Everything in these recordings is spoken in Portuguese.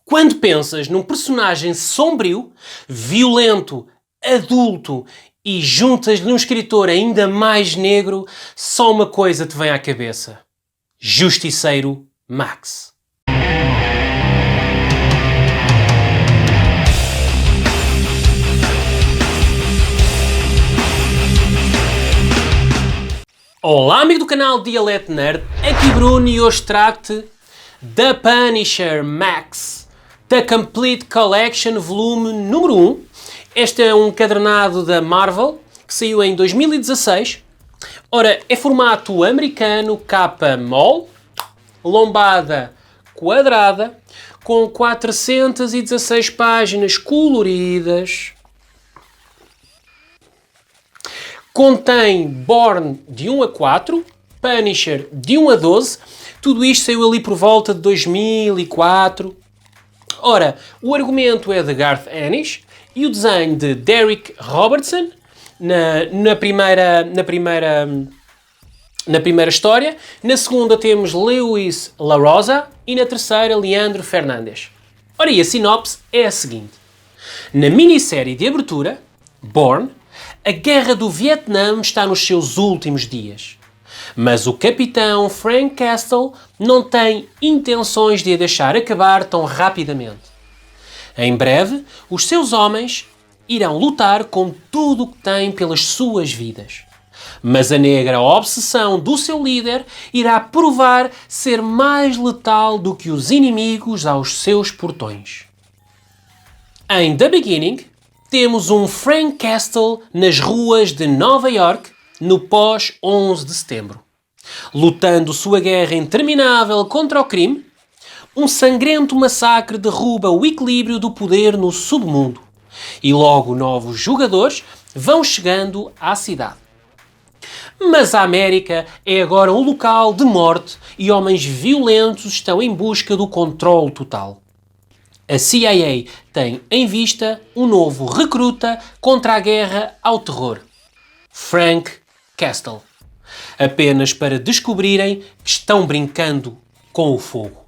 Quando pensas num personagem sombrio, violento, adulto e juntas-lhe um escritor ainda mais negro, só uma coisa te vem à cabeça: Justiceiro Max. Olá, amigo do canal Dialeto Nerd, aqui Bruno e hoje trago-te The Punisher Max, The Complete Collection, volume número 1. Este é um encadernado da Marvel, que saiu em 2016. Ora, é formato americano, capa mole, lombada quadrada, com 416 páginas coloridas. Contém Born de 1 a 4, Punisher de 1 a 12, tudo isto saiu ali por volta de 2004. Ora, o argumento é de Garth Ennis e o desenho de Derek Robertson na primeira história. Na segunda temos Lewis LaRosa e na terceira Leandro Fernandes. Ora, e a sinopse é a seguinte: na minissérie de abertura, Born, a guerra do Vietnã está nos seus últimos dias. Mas o capitão Frank Castle não tem intenções de a deixar acabar tão rapidamente. Em breve, os seus homens irão lutar com tudo o que têm pelas suas vidas. Mas a negra obsessão do seu líder irá provar ser mais letal do que os inimigos aos seus portões. Em The Beginning, temos um Frank Castle nas ruas de Nova York no pós-11 de setembro. Lutando sua guerra interminável contra o crime, um sangrento massacre derruba o equilíbrio do poder no submundo e logo novos jogadores vão chegando à cidade. Mas a América é agora um local de morte e homens violentos estão em busca do controle total. A CIA tem em vista um novo recruta contra a guerra ao terror, Frank Castle, apenas para descobrirem que estão brincando com o fogo.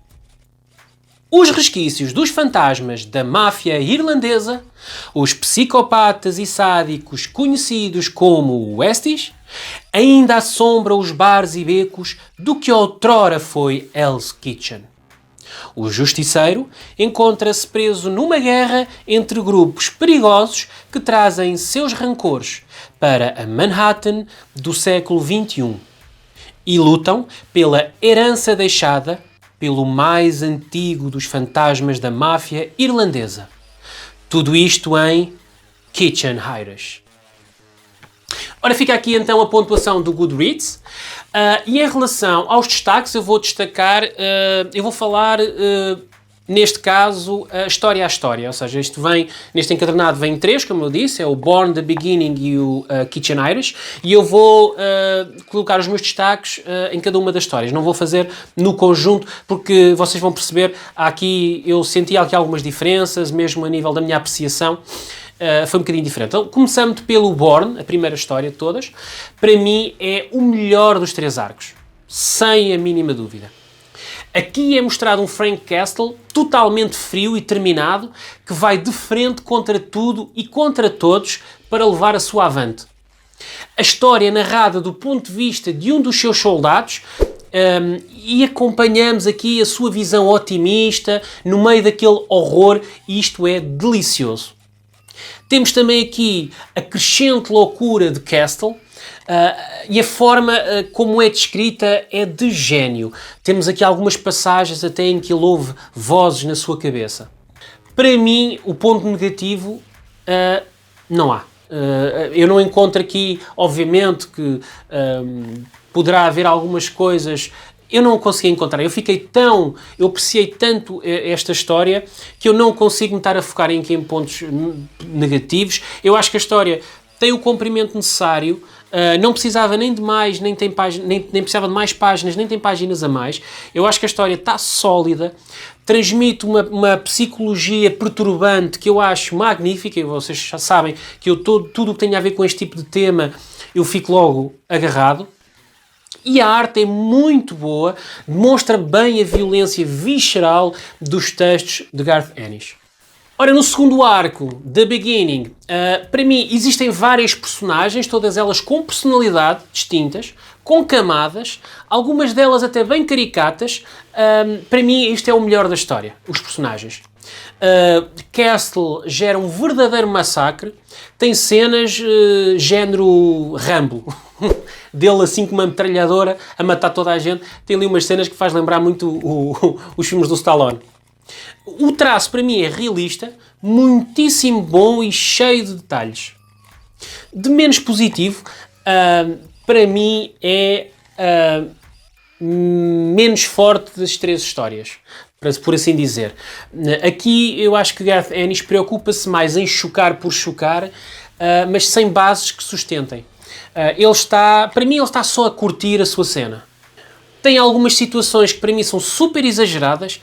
Os resquícios dos fantasmas da máfia irlandesa, os psicopatas e sádicos conhecidos como Westies, ainda assombram os bares e becos do que outrora foi Hell's Kitchen. O Justiceiro encontra-se preso numa guerra entre grupos perigosos que trazem seus rancores para a Manhattan do século XXI e lutam pela herança deixada pelo mais antigo dos fantasmas da máfia irlandesa. Tudo isto em Kitchen Irish. Ora, fica aqui então a pontuação do Goodreads. E em relação aos destaques, eu vou destacar, eu vou falar, neste caso, a história a história. Ou seja, neste encadernado vem 3, como eu disse, é o Born, The Beginning e o Kitchen Irish. E eu vou colocar os meus destaques em cada uma das histórias. Não vou fazer no conjunto, porque vocês vão perceber, eu senti aqui algumas diferenças, mesmo a nível da minha apreciação. Foi um bocadinho diferente. Então, começando pelo Born, a primeira história de todas, para mim é o melhor dos 3 arcos, sem a mínima dúvida. Aqui é mostrado um Frank Castle totalmente frio e determinado, que vai de frente contra tudo e contra todos para levar a sua avante. A história é narrada do ponto de vista de um dos seus soldados, e acompanhamos aqui a sua visão otimista no meio daquele horror, e isto é delicioso. Temos também aqui a crescente loucura de Castle, e a forma como é descrita é de gênio. Temos aqui algumas passagens até em que ele ouve vozes na sua cabeça. Para mim, o ponto negativo não há. Eu não encontro aqui, obviamente, que poderá haver algumas coisas. Eu não consegui encontrar, eu apreciei tanto esta história que eu não consigo me estar a focar em pontos negativos. Eu acho que a história tem o comprimento necessário, não precisava nem de mais, nem precisava de mais páginas, nem tem páginas a mais. Eu acho que a história está sólida, transmite uma psicologia perturbante que eu acho magnífica, e vocês já sabem que tudo o que tem a ver com este tipo de tema, eu fico logo agarrado. E a arte é muito boa, demonstra bem a violência visceral dos textos de Garth Ennis. Ora, no segundo arco, The Beginning, para mim existem várias personagens, todas elas com personalidade distintas, com camadas, algumas delas até bem caricatas. Para mim isto é o melhor da história, os personagens. Castle gera um verdadeiro massacre, tem cenas género Rambo, dele assim com uma metralhadora a matar toda a gente. Tem ali umas cenas que faz lembrar muito os filmes do Stallone. O traço para mim é realista, muitíssimo bom e cheio de detalhes. De menos positivo, para mim é menos forte das três histórias, por assim dizer. Aqui eu acho que Garth Ennis preocupa-se mais em chocar por chocar, mas sem bases que sustentem. Para mim ele está só a curtir a sua cena. Tem algumas situações que para mim são super exageradas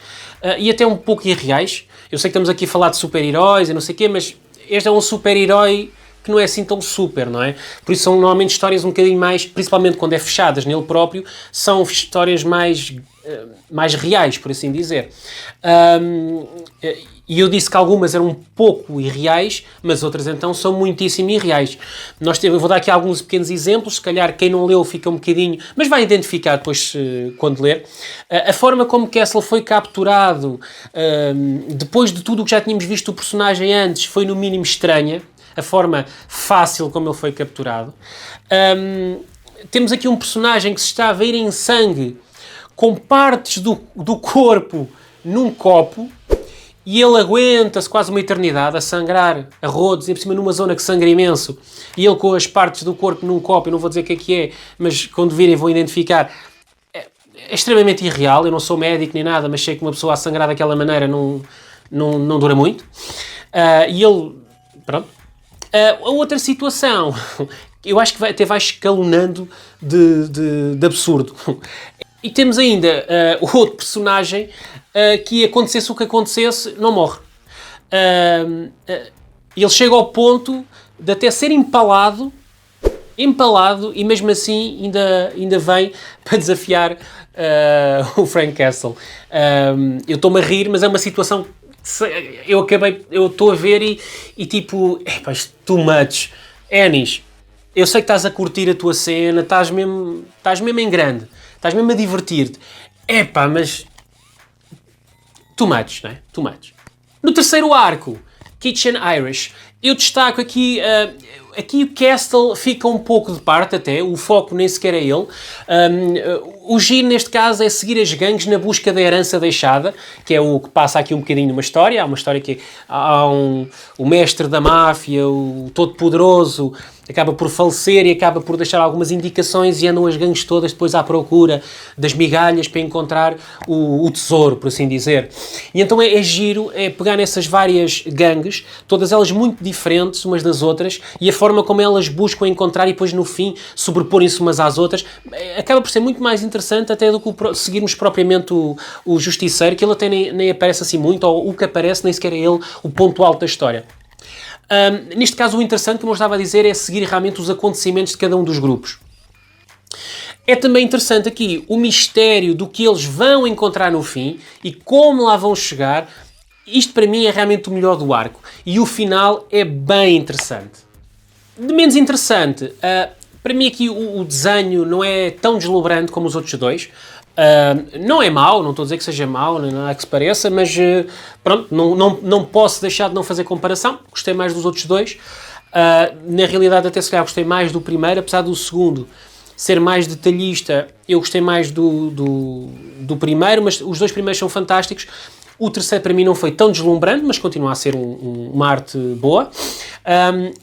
e até um pouco irreais. Eu sei que estamos aqui a falar de super-heróis e não sei o quê, mas este é um super-herói que não é assim tão super, não é? Por isso são normalmente histórias um bocadinho mais, principalmente quando é fechadas nele próprio, são histórias mais reais, por assim dizer. E eu disse que algumas eram um pouco irreais, mas outras então são muitíssimo irreais. Eu vou dar aqui alguns pequenos exemplos, se calhar quem não leu fica um bocadinho, mas vai identificar depois quando ler. A forma como Castle foi capturado, depois de tudo o que já tínhamos visto do personagem antes, foi no mínimo estranha. A forma fácil como ele foi capturado. Temos aqui um personagem que se está a ver em sangue, com partes do corpo num copo, e ele aguenta-se quase uma eternidade a sangrar a rodos, e por cima numa zona que sangra imenso, e ele com as partes do corpo num copo, eu não vou dizer o que é, mas quando virem vão identificar. É extremamente irreal. Eu não sou médico nem nada, mas sei que uma pessoa a sangrar daquela maneira não dura muito. E ele, pronto. A outra situação, eu acho que até vai escalonando de absurdo. E temos ainda o outro personagem que, acontecesse o que acontecesse, não morre. Ele chega ao ponto de até ser empalado, e mesmo assim ainda vem para desafiar o Frank Castle. Eu estou-me a rir, mas é uma situação... Eu estou a ver e tipo, too much. Ennis, eu sei que estás a curtir a tua cena, estás mesmo em grande, estás mesmo a divertir-te. Mas too much, não é? Too much. No terceiro arco, Kitchen Irish, eu destaco aqui, aqui o Castle fica um pouco de parte até, o foco nem sequer é ele. O giro neste caso é seguir as gangues na busca da herança deixada, que é o que passa aqui um bocadinho numa história. Há uma história que há o mestre da máfia, o todo-poderoso, acaba por falecer e acaba por deixar algumas indicações, e andam as gangues todas depois à procura das migalhas para encontrar o tesouro, por assim dizer. E então é giro, é pegar nessas várias gangues, todas elas muito diferentes umas das outras, e a forma como elas buscam encontrar e depois no fim sobreporem-se umas às outras, acaba por ser muito mais interessante até do que seguirmos propriamente o Justiceiro, que ele até nem aparece assim muito, ou o que aparece nem sequer é ele o ponto alto da história. Neste caso, o interessante, como eu estava a dizer, é seguir realmente os acontecimentos de cada um dos grupos. É também interessante aqui o mistério do que eles vão encontrar no fim e como lá vão chegar. Isto para mim é realmente o melhor do arco. E o final é bem interessante. De menos interessante, para mim aqui o desenho não é tão deslumbrante como os outros dois. Não é mau, não estou a dizer que seja mau, nem nada que se pareça, mas pronto, não posso deixar de não fazer comparação. Gostei mais dos outros dois. Na realidade, até se calhar gostei mais do primeiro, apesar do segundo ser mais detalhista. Eu gostei mais do primeiro, mas os dois primeiros são fantásticos. O terceiro para mim não foi tão deslumbrante, mas continua a ser uma arte boa.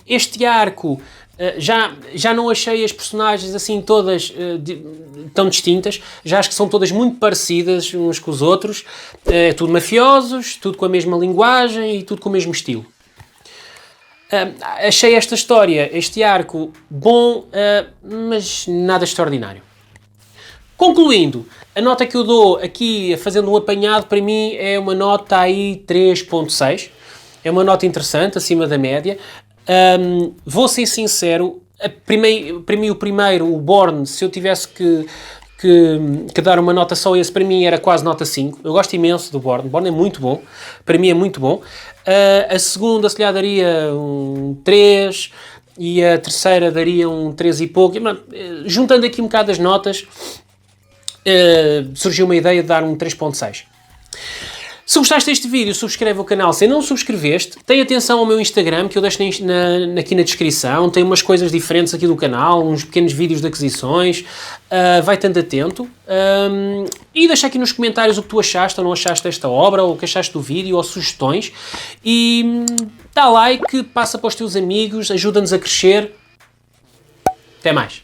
Este arco, já não achei as personagens assim todas tão distintas. Já acho que são todas muito parecidas uns com os outros. É tudo mafiosos, tudo com a mesma linguagem e tudo com o mesmo estilo. Achei esta história, este arco, bom, mas nada extraordinário. Concluindo, a nota que eu dou aqui, fazendo um apanhado, para mim é uma nota aí 3.6. É uma nota interessante, acima da média. Vou ser sincero, para mim o primeiro, o Born, se eu tivesse que dar uma nota só esse, para mim era quase nota 5. Eu gosto imenso do Born. O Born é muito bom. Para mim é muito bom. A segunda, se calhar, daria um 3. E a terceira daria um 3 e pouco. Juntando aqui um bocado as notas, surgiu uma ideia de dar um 3.6. Se gostaste deste vídeo, subscreve o canal. Se não subscreveste, tem atenção ao meu Instagram, que eu deixo aqui na descrição. Tem umas coisas diferentes aqui do canal, uns pequenos vídeos de aquisições. Vai estando atento. E deixa aqui nos comentários o que tu achaste ou não achaste desta obra, ou o que achaste do vídeo, ou sugestões. E dá like, passa para os teus amigos, ajuda-nos a crescer. Até mais.